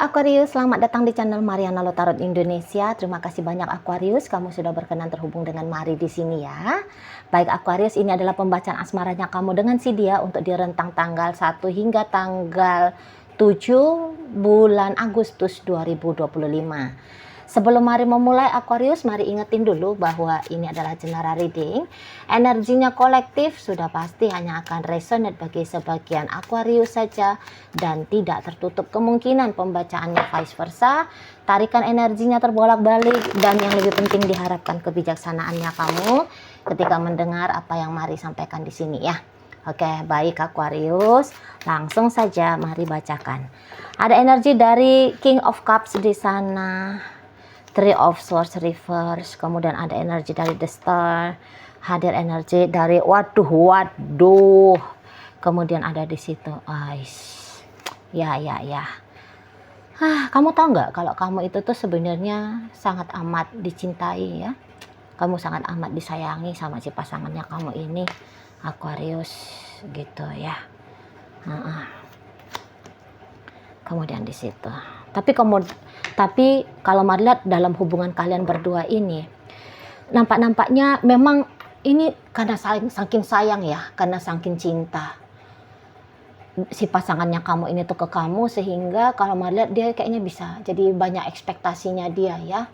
Aquarius, selamat datang di channel Mariana Lotarot Indonesia. Terima kasih banyak Aquarius, kamu sudah berkenan terhubung dengan Mari di sini ya. Baik Aquarius, ini adalah pembacaan asmaranya kamu dengan si dia untuk di rentang tanggal 1 hingga tanggal 7 bulan Agustus 2025. Sebelum Mari memulai Aquarius, mari ingetin dulu bahwa ini adalah general reading. Energinya kolektif sudah pasti hanya akan resonate bagi sebagian Aquarius saja dan tidak tertutup kemungkinan pembacaannya vice versa. Tarikan energinya terbolak-balik dan yang lebih penting diharapkan kebijaksanaannya kamu ketika mendengar apa yang Mari sampaikan di sini ya. Oke, baik Aquarius, langsung saja mari bacakan. Ada energi dari King of Cups di sana. Three of Swords reverse, kemudian ada energi dari The Star, hadir energi dari waduh, kemudian ada di situ Ice. Ya. Kamu tahu nggak kalau kamu itu tuh sebenarnya sangat amat dicintai ya. Kamu sangat amat disayangi sama si pasangannya kamu ini, Aquarius, gitu ya. Kemudian di situ. Tapi kalau Mari lihat dalam hubungan kalian berdua ini, nampaknya memang ini karena saking sayang ya, karena saking cinta si pasangannya kamu ini tuh ke kamu, sehingga kalau Mari lihat dia kayaknya bisa jadi banyak ekspektasinya dia ya,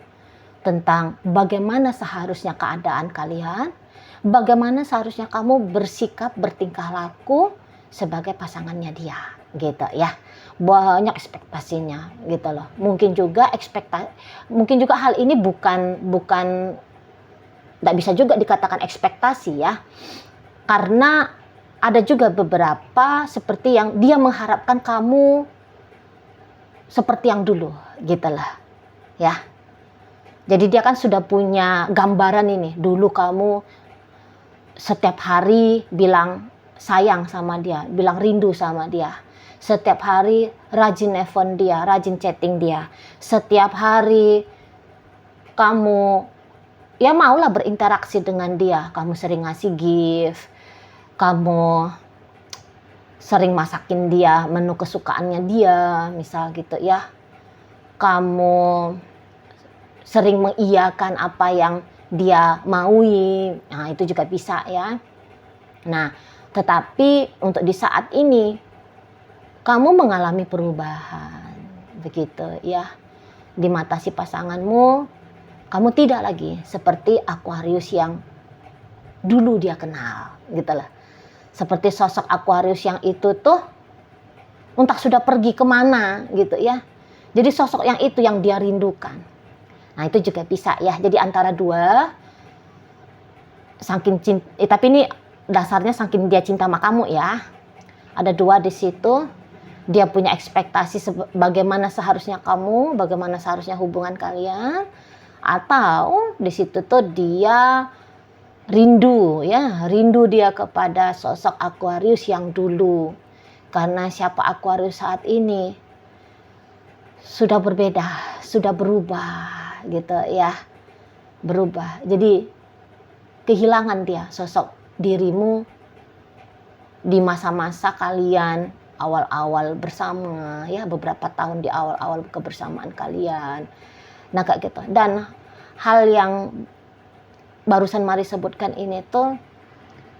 tentang bagaimana seharusnya keadaan kalian, bagaimana seharusnya kamu bersikap, bertingkah laku sebagai pasangannya dia, gitu ya. Banyak ekspektasinya gitu loh. Mungkin juga hal ini bukan tidak bisa juga dikatakan ekspektasi ya, karena ada juga beberapa seperti yang dia mengharapkan kamu seperti yang dulu gitu lah ya. Jadi dia kan sudah punya gambaran ini, dulu kamu setiap hari bilang sayang sama dia, bilang rindu sama dia. Setiap hari rajin nelfon dia, rajin chatting dia. Setiap hari kamu ya maulah berinteraksi dengan dia. Kamu sering ngasih gift, kamu sering masakin dia menu kesukaannya dia, misal gitu ya. Kamu sering mengiyakan apa yang dia maui. Nah, itu juga bisa ya. Nah, tetapi untuk di saat ini kamu mengalami perubahan, begitu ya. Di mata si pasanganmu, kamu tidak lagi seperti Aquarius yang dulu dia kenal, gitu lah. Seperti sosok Aquarius yang itu tuh entah sudah pergi kemana, gitu ya. Jadi sosok yang itu yang dia rindukan. Nah, itu juga bisa ya. Jadi antara dua, saking cinta, tapi ini dasarnya saking dia cinta sama kamu ya. Ada dua di situ. Dia punya ekspektasi bagaimana seharusnya kamu, bagaimana seharusnya hubungan kalian, atau di situ tuh dia rindu ya, rindu dia kepada sosok Aquarius yang dulu. Karena siapa Aquarius saat ini sudah berbeda, sudah berubah gitu ya. Berubah. Jadi kehilangan dia sosok dirimu di masa-masa kalian awal-awal bersama ya, beberapa tahun di awal-awal kebersamaan kalian. Nah kayak gitu. Dan hal yang barusan Mari sebutkan ini tuh,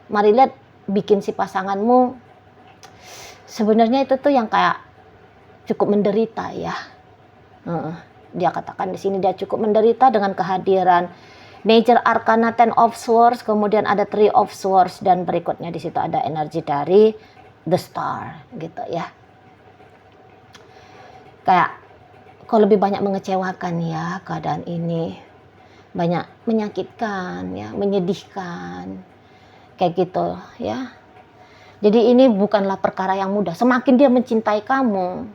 Mari lihat bikin si pasanganmu sebenarnya itu tuh yang kayak cukup menderita ya. Dia katakan di sini dia cukup menderita dengan kehadiran Major Arcana Ten of Swords, kemudian ada Three of Swords, dan berikutnya di situ ada energi dari The Star, gitu ya. Kayak kok lebih banyak mengecewakan ya keadaan ini, banyak menyakitkan ya, menyedihkan, kayak gitu ya. Jadi ini bukanlah perkara yang mudah. Semakin dia mencintai kamu,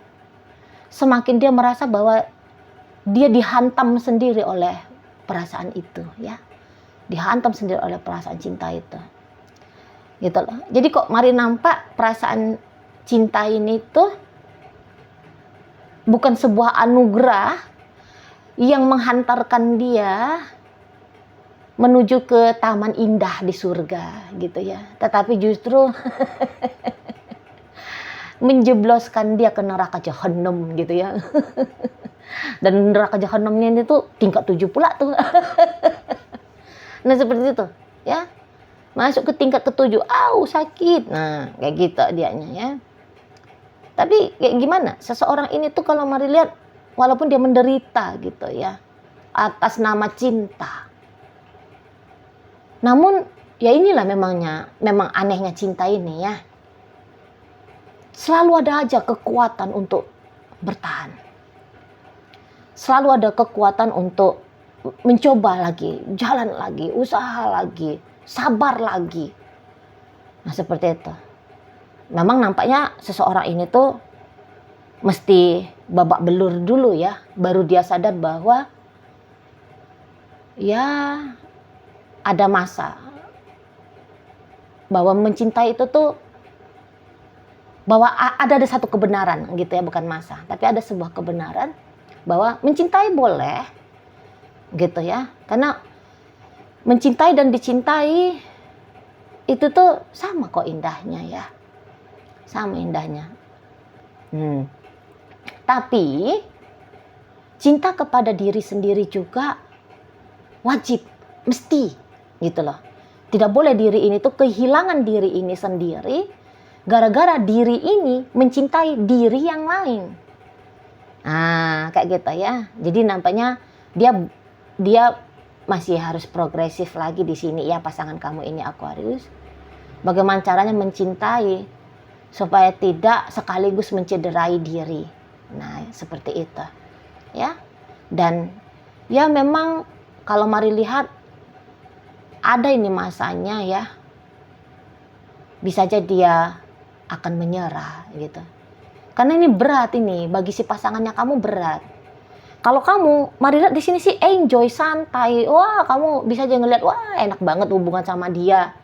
semakin dia merasa bahwa dia dihantam sendiri oleh perasaan itu ya, dihantam sendiri oleh perasaan cinta itu. Gitu loh. Jadi kok Mari nampak perasaan cinta ini tuh bukan sebuah anugerah yang menghantarkan dia menuju ke taman indah di surga gitu ya, tetapi justru menjebloskan dia ke neraka jahanam gitu ya. Dan neraka jahanamnya ini tuh tingkat 7 pula tuh. Nah seperti itu ya. Masuk ke tingkat ke-7, sakit. Nah kayak gitu dianya ya. Tapi kayak gimana? Seseorang ini tuh kalau mari lihat, walaupun dia menderita gitu ya, atas nama cinta. Namun ya inilah memang anehnya cinta ini ya. Selalu ada aja kekuatan untuk bertahan. Selalu ada kekuatan untuk mencoba lagi, jalan lagi, usaha lagi, sabar lagi. Nah seperti itu. Memang nampaknya seseorang ini tuh mesti babak belur dulu ya, baru dia sadar bahwa ya ada masa bahwa mencintai itu tuh bahwa ada satu kebenaran gitu ya, bukan masa, tapi ada sebuah kebenaran bahwa mencintai boleh gitu ya, karena mencintai dan dicintai itu tuh sama kok indahnya ya, sama indahnya. Tapi cinta kepada diri sendiri juga wajib, mesti gitu loh. Tidak boleh diri ini tuh kehilangan diri ini sendiri gara-gara diri ini mencintai diri yang lain. Nah kayak gitu ya. Jadi nampaknya dia masih harus progresif lagi di sini ya, pasangan kamu ini Aquarius. Bagaimana caranya mencintai supaya tidak sekaligus mencederai diri. Nah, seperti itu. Ya. Dan ya memang kalau mari lihat ada ini masanya ya. Bisa aja dia akan menyerah gitu. Karena ini berat ini, bagi si pasangannya kamu berat. Kalau kamu, mari lihat di sini sih enjoy, santai. Wah, kamu bisa aja ngeliat, wah enak banget hubungan sama dia.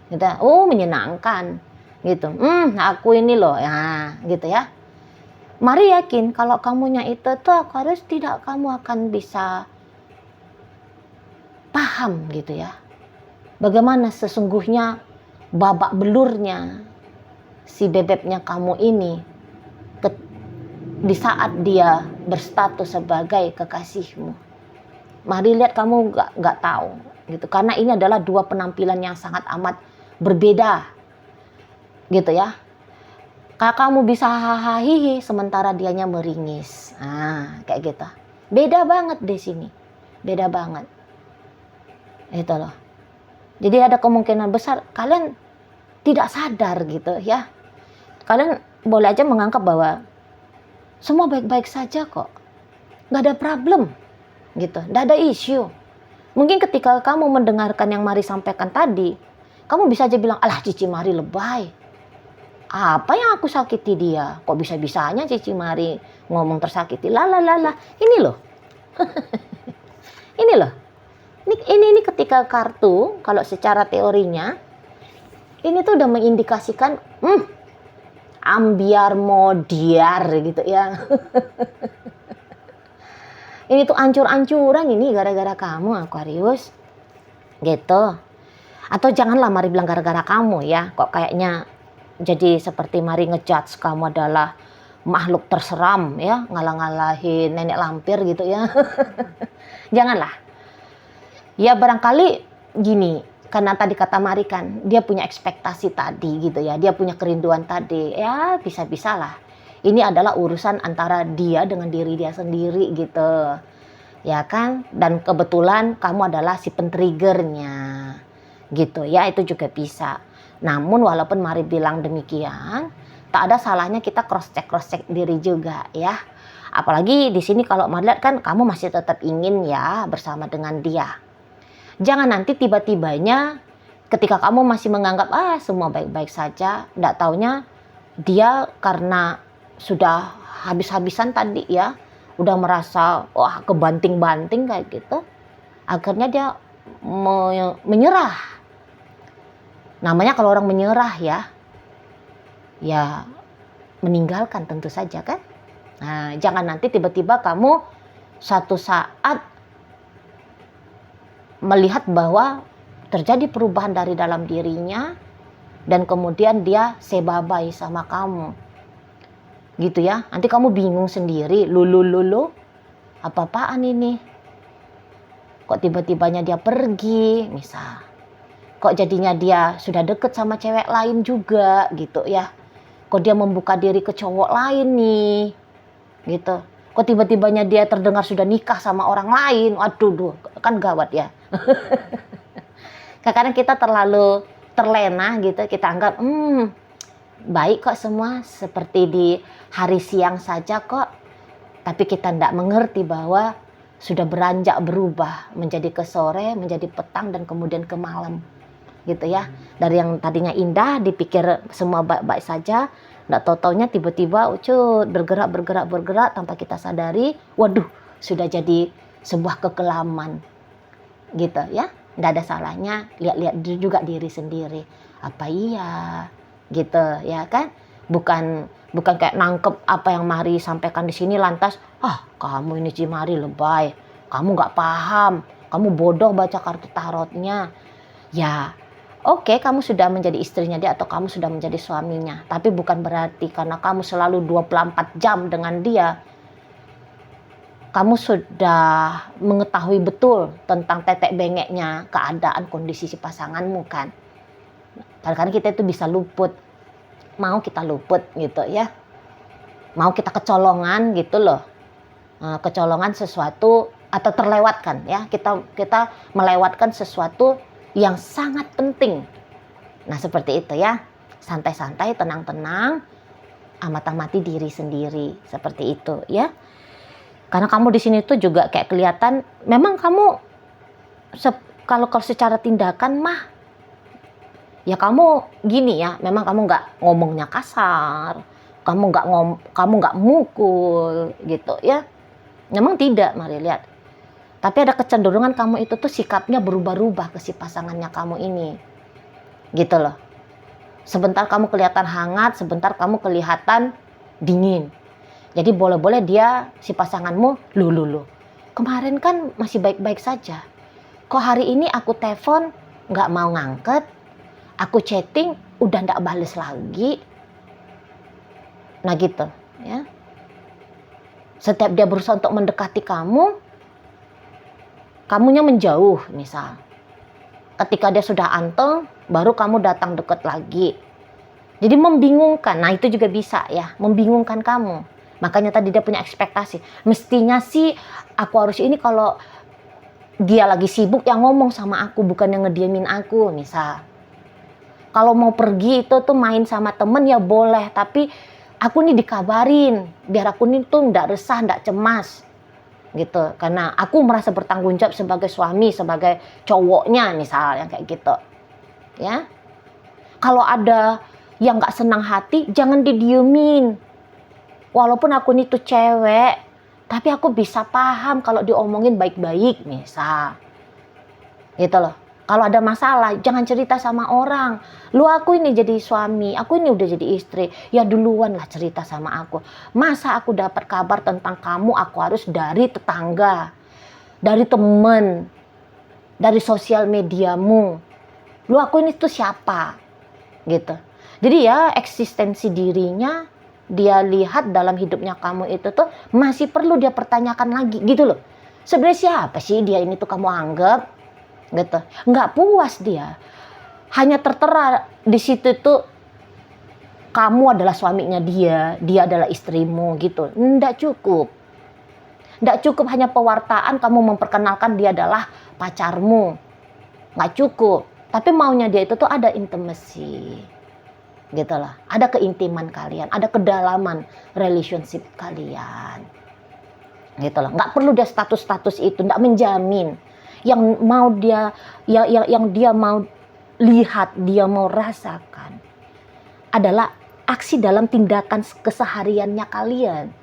Gitu. Oh, menyenangkan. Gitu. Aku ini loh, ya, gitu ya. Mari yakin kalau kamunya itu tuh harus tidak kamu akan bisa paham gitu ya. Bagaimana sesungguhnya babak belurnya si bebeknya kamu ini di saat dia berstatus sebagai kekasihmu. Mari lihat kamu nggak tahu gitu, karena ini adalah dua penampilan yang sangat amat berbeda gitu ya. Kamu bisa hahaha sementara dianya meringis. Nah, kayak gitu. Beda banget di sini. Beda banget. Itu loh. Jadi ada kemungkinan besar kalian tidak sadar gitu ya. Kalian boleh aja menganggap bahwa semua baik-baik saja kok. Nggak ada problem gitu. Nggak ada isu. Mungkin ketika kamu mendengarkan yang Mari sampaikan tadi, kamu bisa aja bilang, alah Cici Mari lebay. Apa yang aku sakiti dia? Kok bisa-bisanya Cici Mari ngomong tersakiti? Lalalala. Ini loh. Ini loh. Ini ketika kartu, kalau secara teorinya, ini tuh udah mengindikasikan, ambiar modiar gitu ya. Ini tuh ancur-ancuran ini gara-gara kamu Aquarius. Gitu. Atau janganlah Mari bilang gara-gara kamu ya. Kok kayaknya jadi seperti Mari ngejudge kamu adalah makhluk terseram ya, ngalah-ngalahin nenek lampir gitu ya. Janganlah. Ya barangkali gini, karena tadi kata Mari kan, dia punya ekspektasi tadi gitu ya, dia punya kerinduan tadi, ya bisa-bisalah. Ini adalah urusan antara dia dengan diri dia sendiri gitu, ya kan? Dan kebetulan kamu adalah si pentriggernya, gitu ya, itu juga bisa. Namun walaupun Mari bilang demikian, tak ada salahnya kita cross check diri juga ya. Apalagi di sini kalau Mari lihat kan kamu masih tetap ingin ya bersama dengan dia. Jangan nanti tiba-tibanya ketika kamu masih menganggap semua baik-baik saja, enggak taunya dia karena sudah habis-habisan tadi ya, udah merasa wah kebanting-banting kayak gitu, akhirnya dia menyerah. Namanya kalau orang menyerah ya meninggalkan tentu saja kan. Nah, jangan nanti tiba-tiba kamu suatu saat melihat bahwa terjadi perubahan dari dalam dirinya dan kemudian dia say bye-bye sama kamu. gitu ya. Nanti kamu bingung sendiri, lulu, apa-apaan ini? Kok tiba-tibanya dia pergi, misal. Kok jadinya dia sudah deket sama cewek lain juga, gitu ya. Kok dia membuka diri ke cowok lain nih, gitu. Kok tiba-tibanya dia terdengar sudah nikah sama orang lain, waduh, kan gawat ya. Kadang kita terlalu terlena gitu, kita anggap, baik kok semua, seperti di hari siang saja kok. Tapi kita tidak mengerti bahwa sudah beranjak berubah menjadi ke sore, menjadi petang, dan kemudian ke malam. Gitu ya. Dari yang tadinya indah, dipikir semua baik-baik saja, tidak tahu-taunya tiba-tiba bergerak tanpa kita sadari, waduh, sudah jadi sebuah kekelaman. Gitu ya. Tidak ada salahnya lihat-lihat juga diri sendiri. Apa iya? Gitu ya kan? Bukan kayak nangkep apa yang Mari sampaikan di sini lantas, kamu ini Cimari lebay, kamu nggak paham, kamu bodoh baca kartu tarotnya. Ya, oke, kamu sudah menjadi istrinya dia atau kamu sudah menjadi suaminya, tapi bukan berarti karena kamu selalu 24 jam dengan dia, kamu sudah mengetahui betul tentang tetek bengeknya keadaan kondisi si pasanganmu kan. Kadang-kadang kita itu bisa luput, mau kita luput gitu ya, mau kita kecolongan gitu loh, kecolongan sesuatu atau terlewatkan ya, kita melewatkan sesuatu yang sangat penting. Nah seperti itu ya, santai-santai, tenang-tenang, amati diri sendiri seperti itu ya. Karena kamu di sini tuh juga kayak kelihatan, memang kamu kalau secara tindakan mah, ya kamu gini ya, memang kamu nggak ngomongnya kasar, kamu nggak mukul gitu ya. Memang tidak, Mari lihat. Tapi ada kecenderungan kamu itu tuh sikapnya berubah-ubah ke si pasangannya kamu ini, gitu loh. Sebentar kamu kelihatan hangat, sebentar kamu kelihatan dingin. Jadi boleh-boleh dia, si pasanganmu, lu. Kemarin kan masih baik-baik saja. Kok hari ini aku telepon nggak mau ngangkat, aku chatting udah nggak bales lagi. Nah gitu, ya. Setiap dia berusaha untuk mendekati kamu, kamunya menjauh misal. Ketika dia sudah anteng, baru kamu datang deket lagi. Jadi membingungkan. Nah itu juga bisa ya, membingungkan kamu. Makanya tadi dia punya ekspektasi. Mestinya sih aku harus ini kalau dia lagi sibuk yang ngomong sama aku, bukan yang ngediemin aku misal. Kalau mau pergi itu tuh main sama temen ya boleh, tapi aku nih dikabarin biar aku nih tuh nggak resah, nggak cemas gitu. Karena aku merasa bertanggung jawab sebagai suami, sebagai cowoknya misal, yang kayak gitu ya. Kalau ada yang nggak senang hati, jangan didiemin. Walaupun aku nih tuh cewek, tapi aku bisa paham kalau diomongin baik-baik misal gitu loh. Kalau ada masalah, jangan cerita sama orang. Lu, aku ini jadi suami, aku ini udah jadi istri, ya duluan lah cerita sama aku. Masa aku dapat kabar tentang kamu, aku harus dari tetangga, dari temen, dari sosial mediamu. Lu, aku ini tuh siapa? Gitu. Jadi ya eksistensi dirinya dia lihat dalam hidupnya kamu itu tuh masih perlu dia pertanyakan lagi gitu loh. Sebenarnya siapa sih dia ini tuh kamu anggap? Gitu. Nggak puas dia. Hanya tertera di situ tuh kamu adalah suaminya dia adalah istrimu gitu. Nggak cukup. Nggak cukup hanya pewartaan kamu memperkenalkan dia adalah pacarmu. Nggak cukup. Tapi maunya dia itu tuh ada intimacy. Gitu loh. Ada keintiman kalian, ada kedalaman relationship kalian. Gitu loh. Nggak perlu dia status-status itu, nggak menjamin. Yang mau dia yang dia mau lihat, dia mau rasakan adalah aksi dalam tindakan kesehariannya kalian.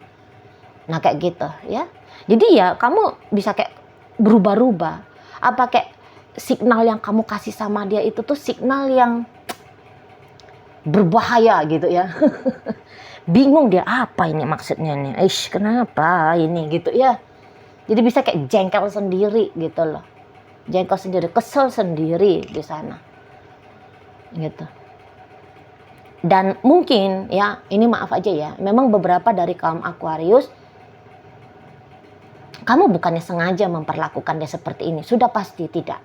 Nah kayak gitu ya. Jadi ya kamu bisa kayak berubah-ubah. Apa kayak signal yang kamu kasih sama dia itu tuh signal yang berbahaya gitu ya. Bingung dia apa ini maksudnya nih. Kenapa ini gitu ya. Jadi bisa kayak jengkel sendiri gitu loh. Jengkel sendiri, kesel sendiri di sana. Gitu. Dan mungkin ya, ini maaf aja ya, memang beberapa dari kaum Aquarius, kamu bukannya sengaja memperlakukan dia seperti ini, sudah pasti tidak.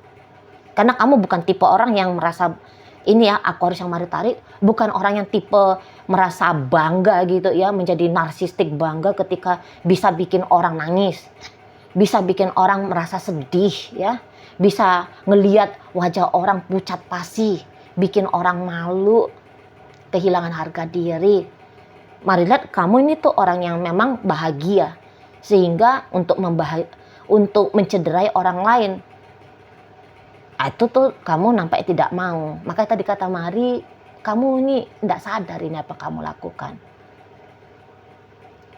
Karena kamu bukan tipe orang yang merasa, ini ya Aquarius yang Mari tarik, bukan orang yang tipe merasa bangga gitu ya, menjadi narsistik bangga ketika bisa bikin orang nangis, bisa bikin orang merasa sedih ya, bisa ngeliat wajah orang pucat pasi, bikin orang malu, kehilangan harga diri. Mari lihat, kamu ini tuh orang yang memang bahagia, sehingga untuk mencederai orang lain, itu tuh kamu nampaknya tidak mau. Makanya tadi kata Mari, kamu ini tidak sadar ini apa kamu lakukan,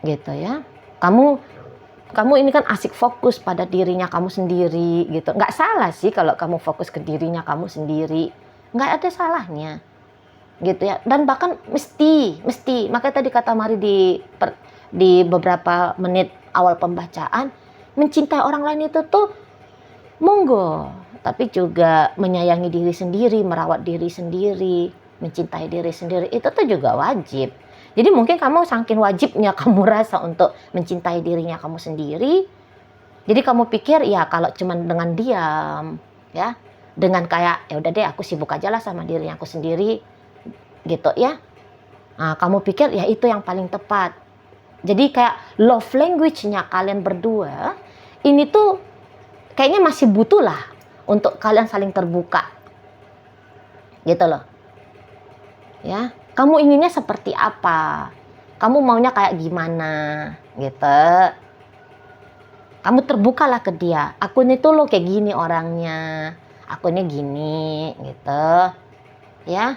gitu ya. Kamu ini kan asik fokus pada dirinya kamu sendiri gitu. Nggak salah sih kalau kamu fokus ke dirinya kamu sendiri, nggak ada salahnya gitu ya. Dan bahkan mesti makanya tadi kata Mari di beberapa menit awal pembacaan, mencintai orang lain itu tuh monggo, tapi juga menyayangi diri sendiri, merawat diri sendiri, mencintai diri sendiri itu tuh juga wajib. Jadi mungkin kamu saking wajibnya kamu rasa untuk mencintai dirinya kamu sendiri, jadi kamu pikir ya kalau cuman dengan diam ya, dengan kayak ya udah deh aku sibuk aja lah sama dirinya aku sendiri gitu ya. Nah, kamu pikir ya itu yang paling tepat. Jadi kayak love language-nya kalian berdua ini tuh kayaknya masih butuh lah untuk kalian saling terbuka gitu loh ya. Kamu inginnya seperti apa, kamu maunya kayak gimana gitu. Kamu terbukalah ke dia, aku ini tuh lo kayak gini orangnya, aku ini gini gitu ya,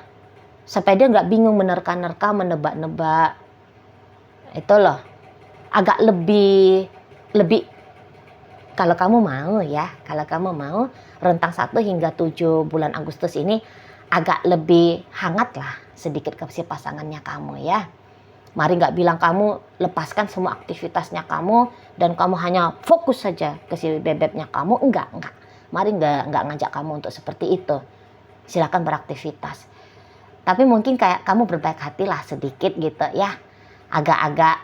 supaya dia nggak bingung menerka-nerka, menebak-nebak. Itu loh, agak lebih kalau kamu mau ya, kalau kamu mau rentang 1 hingga 7 bulan Agustus ini agak lebih hangat lah sedikit ke si pasangannya kamu ya. Mari nggak bilang kamu lepaskan semua aktivitasnya kamu dan kamu hanya fokus saja ke si bebeknya kamu, enggak. Mari nggak ngajak kamu untuk seperti itu. Silakan beraktivitas. Tapi mungkin kayak kamu berbaik hati lah sedikit gitu ya. Agak-agak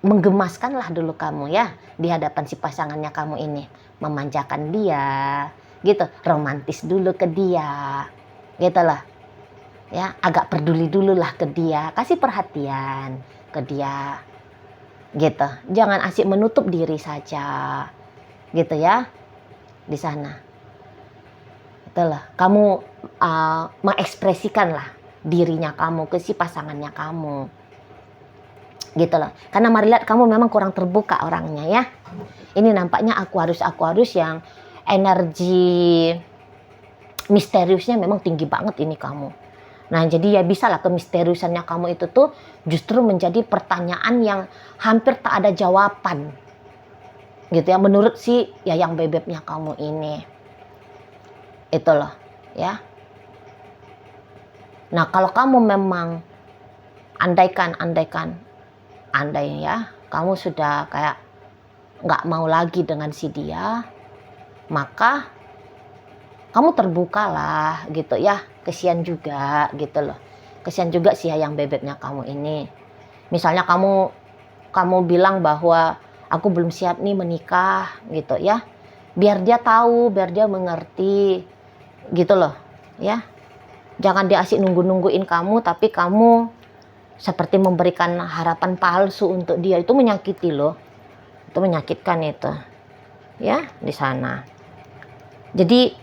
menggemaskan lah dulu kamu ya di hadapan si pasangannya kamu ini. Memanjakan dia gitu, romantis dulu ke dia gitu lah ya, agak peduli dulu lah ke dia, kasih perhatian ke dia gitu. Jangan asik menutup diri saja gitu ya di sana. Itulah kamu mengekspresikan lah dirinya kamu ke si pasangannya kamu gitu loh. Karena Mari lihat kamu memang kurang terbuka orangnya ya. Ini nampaknya Aquarius yang energi misteriusnya memang tinggi banget ini kamu. Nah jadi ya bisa lah kemisteriusannya kamu itu tuh justru menjadi pertanyaan yang hampir tak ada jawaban gitu ya menurut si Yayang Bebeknya kamu ini. Itu loh ya. Nah kalau kamu memang andai ya kamu sudah kayak nggak mau lagi dengan si dia, maka kamu terbukalah gitu ya. Kesian juga gitu loh. Kesian juga sih Yayang Bebeknya kamu ini. Misalnya kamu bilang bahwa aku belum siap nih menikah gitu ya. Biar dia tahu, biar dia mengerti gitu loh ya. Jangan dia asik nungguin kamu tapi kamu seperti memberikan harapan palsu untuk dia. Itu menyakiti loh. Itu menyakitkan itu. Ya, di sana. Jadi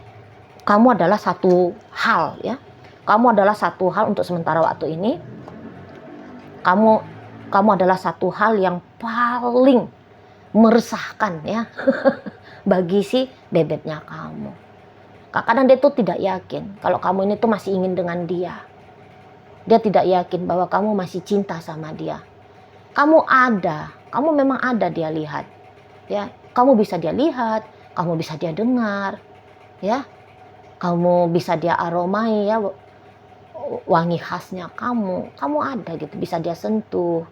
kamu adalah satu hal ya. Kamu adalah satu hal untuk sementara waktu ini. Kamu adalah satu hal yang paling meresahkan ya bagi si bebeknya kamu. Kadang dia tuh tidak yakin kalau kamu ini tuh masih ingin dengan dia. Dia tidak yakin bahwa kamu masih cinta sama dia. Kamu memang ada dia lihat. Ya, kamu bisa dia lihat, kamu bisa dia dengar. Ya. Kamu bisa dia aromai ya, wangi khasnya kamu ada gitu, bisa dia sentuh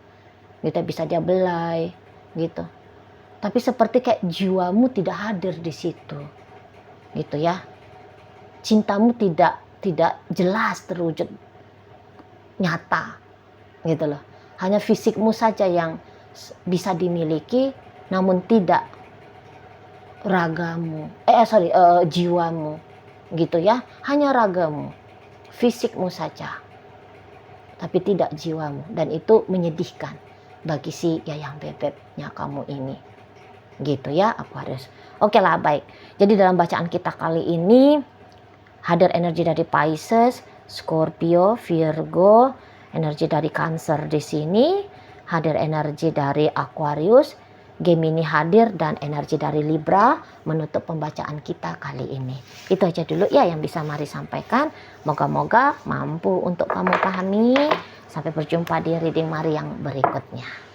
gitu, bisa dia belai gitu. Tapi seperti kayak jiwamu tidak hadir di situ gitu ya. Cintamu tidak jelas terwujud nyata gitu loh. Hanya fisikmu saja yang bisa dimiliki, namun tidak ragamu, jiwamu gitu ya. Hanya ragamu, fisikmu saja, tapi tidak jiwamu, dan itu menyedihkan bagi si Yayang Bebeknya kamu ini gitu ya Aquarius. Oke lah, baik. Jadi dalam bacaan kita kali ini hadir energi dari Pisces, Scorpio, Virgo, energi dari Cancer di sini, hadir energi dari Aquarius, Gemini hadir, dan energi dari Libra menutup pembacaan kita kali ini. Itu aja dulu ya yang bisa Mari sampaikan. Moga-moga mampu untuk kamu pahami. Sampai berjumpa di reading Mari yang berikutnya.